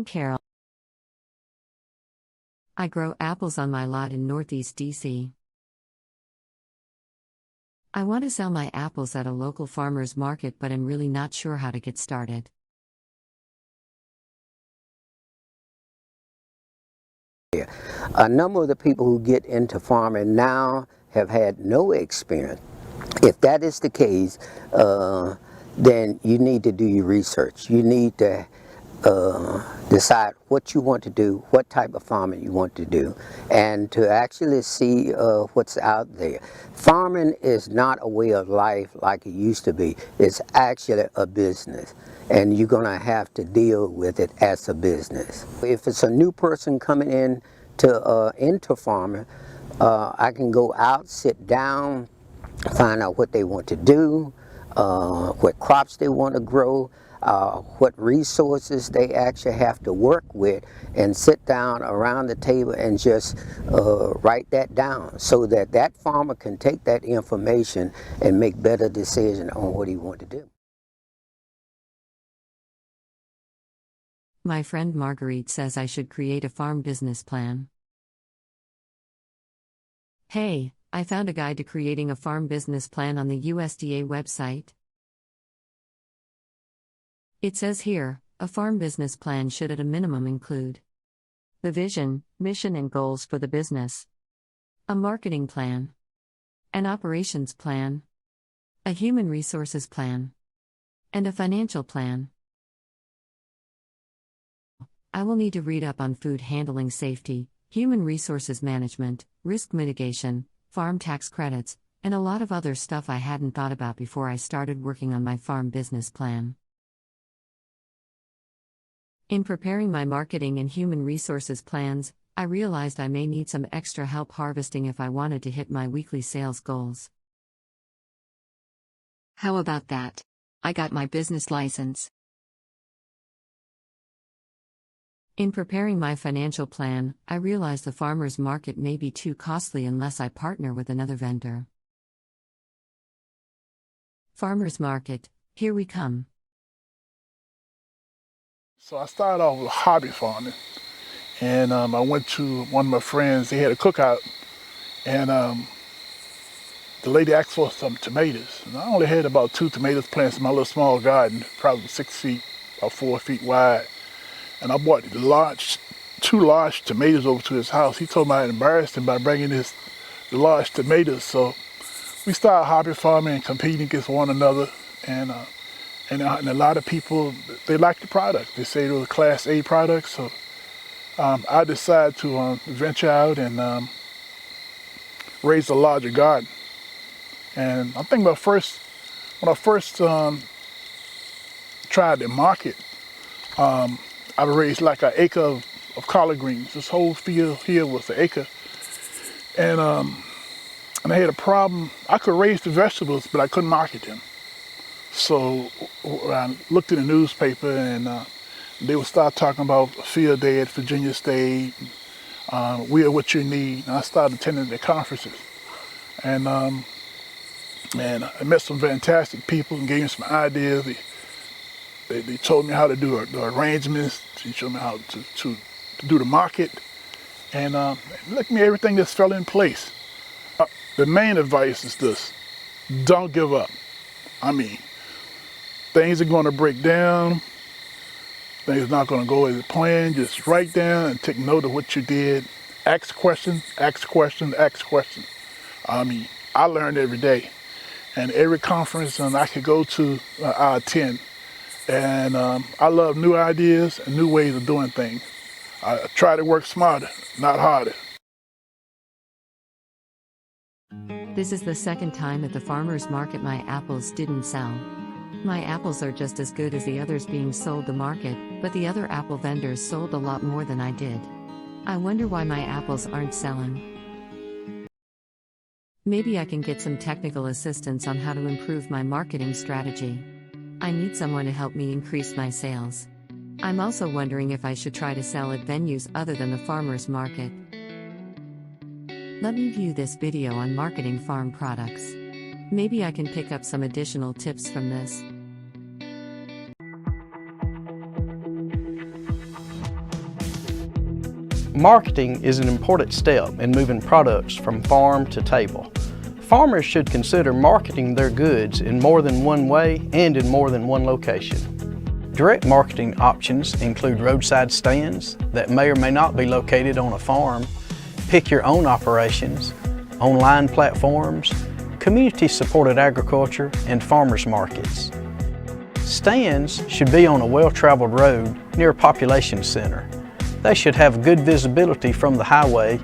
I'm Carol. I grow apples on my lot in Northeast DC. I want to sell my apples at a local farmer's market, but I'm really not sure how to get started. A number of the people who get into farming now have had no experience. If that is the case, then you need to do your research. You need to decide what you want to do, what type of farming you want to do, and to actually see what's out there. Farming is not a way of life like it used to be. It's actually a business, and you're going to have to deal with it as a business. If it's a new person coming in into farming, I can go out, sit down, find out what they want to do, what crops they want to grow, what resources they actually have to work with, and sit down around the table and just write that down so that that farmer can take that information and make better decisions on what he wants to do. My friend Marguerite says I should create a farm business plan. Hey, I found a guide to creating a farm business plan on the USDA website. It says here, a farm business plan should at a minimum include the vision, mission and goals for the business, a marketing plan, an operations plan, a human resources plan, and a financial plan. I will need to read up on food handling safety, human resources management, risk mitigation, farm tax credits, and a lot of other stuff I hadn't thought about before I started working on my farm business plan. In preparing my marketing and human resources plans, I realized I may need some extra help harvesting if I wanted to hit my weekly sales goals. How about that? I got my business license. In preparing my financial plan, I realized the farmer's market may be too costly unless I partner with another vendor. Farmer's market, here we come. So I started off with hobby farming, and I went to one of my friends. They had a cookout, and the lady asked for some tomatoes. And I only had about 2 tomatoes plants in my little small garden, probably 6 feet, about 4 feet wide. And I bought 2 large tomatoes over to his house. He told me I embarrassed him by bringing the large tomatoes. So we started hobby farming and competing against one another, and a lot of people, they like the product. They say it was a Class A product, so I decided to venture out and raise a larger garden. And I think when I first tried to market, I raised like an acre of collard greens. This whole field here was an acre. And I had a problem. I could raise the vegetables, but I couldn't market them. So I looked in the newspaper, and they would start talking about a field day at Virginia State, we are what you need. And I started attending the conferences. And I met some fantastic people and gave me some ideas. They told me how to do the arrangements. They showed me how to do the market. And look at me, everything just fell in place. The main advice is this: don't give up. I mean, things are going to break down. Things are not going to go as planned. Just write down and take note of what you did. Ask questions, ask questions, ask questions. I mean, I learned every day. And every conference I could go to, I attend. And I love new ideas and new ways of doing things. I try to work smarter, not harder. This is the second time at the farmer's market my apples didn't sell. My apples are just as good as the others being sold the market, but the other apple vendors sold a lot more than I did. I wonder why my apples aren't selling. Maybe I can get some technical assistance on how to improve my marketing strategy. I need someone to help me increase my sales. I'm also wondering if I should try to sell at venues other than the farmer's market. Let me view this video on marketing farm products. Maybe I can pick up some additional tips from this. Marketing is an important step in moving products from farm to table. Farmers should consider marketing their goods in more than one way and in more than one location. Direct marketing options include roadside stands that may or may not be located on a farm, pick-your-own operations, online platforms, community-supported agriculture, and farmers markets. Stands should be on a well-traveled road near a population center. They should have good visibility from the highway,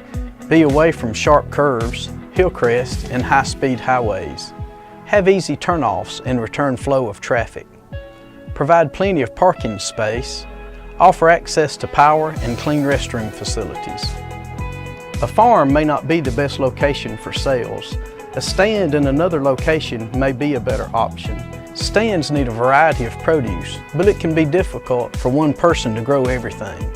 be away from sharp curves, hill crests, and high-speed highways. Have easy turnoffs and return flow of traffic. Provide plenty of parking space. Offer access to power and clean restroom facilities. A farm may not be the best location for sales. A stand in another location may be a better option. Stands need a variety of produce, but it can be difficult for one person to grow everything.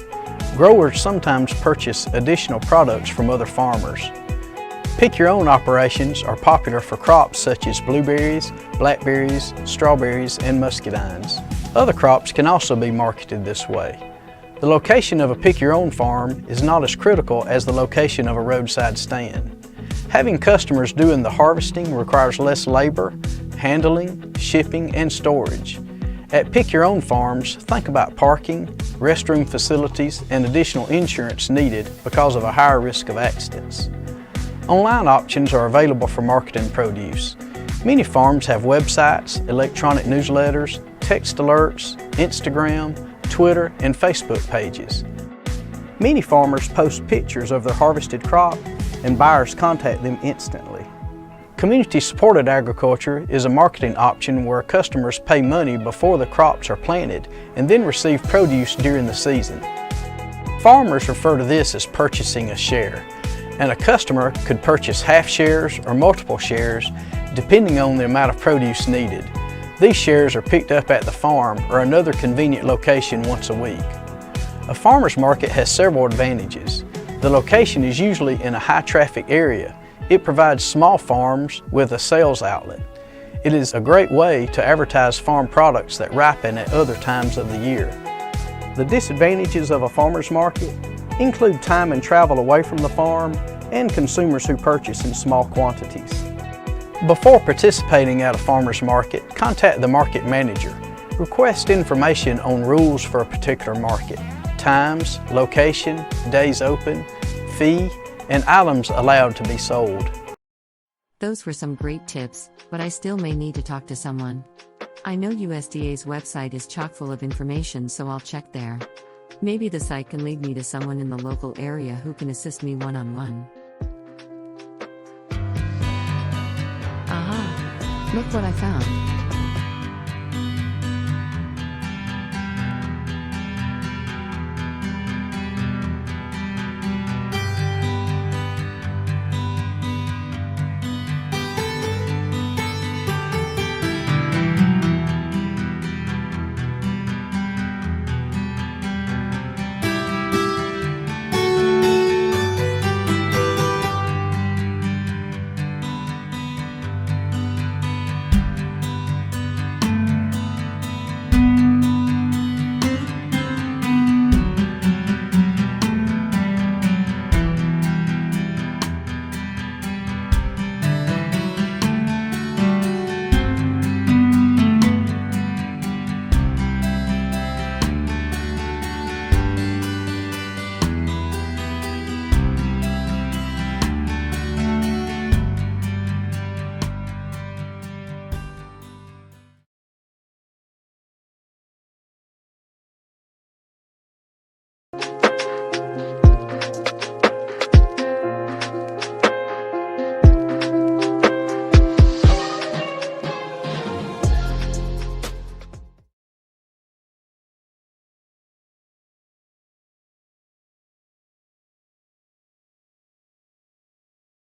Growers sometimes purchase additional products from other farmers. Pick-your-own operations are popular for crops such as blueberries, blackberries, strawberries, and muscadines. Other crops can also be marketed this way. The location of a pick-your-own farm is not as critical as the location of a roadside stand. Having customers doing the harvesting requires less labor, handling, shipping, and storage. At pick-your-own farms, think about parking, restroom facilities, and additional insurance needed because of a higher risk of accidents. Online options are available for marketing produce. Many farms have websites, electronic newsletters, text alerts, Instagram, Twitter, and Facebook pages. Many farmers post pictures of their harvested crop, and buyers contact them instantly. Community-supported agriculture is a marketing option where customers pay money before the crops are planted and then receive produce during the season. Farmers refer to this as purchasing a share, and a customer could purchase half shares or multiple shares depending on the amount of produce needed. These shares are picked up at the farm or another convenient location once a week. A farmer's market has several advantages. The location is usually in a high-traffic area. It provides small farms with a sales outlet. It is a great way to advertise farm products that ripen at other times of the year. The disadvantages of a farmer's market include time and travel away from the farm and consumers who purchase in small quantities. Before participating at a farmer's market, contact the market manager. Request information on rules for a particular market, times, location, days open, fee, and items allowed to be sold. Those were some great tips, but I still may need to talk to someone. I know USDA's website is chock full of information, so I'll check there. Maybe the site can lead me to someone in the local area who can assist me one-on-one. Aha! Look what I found.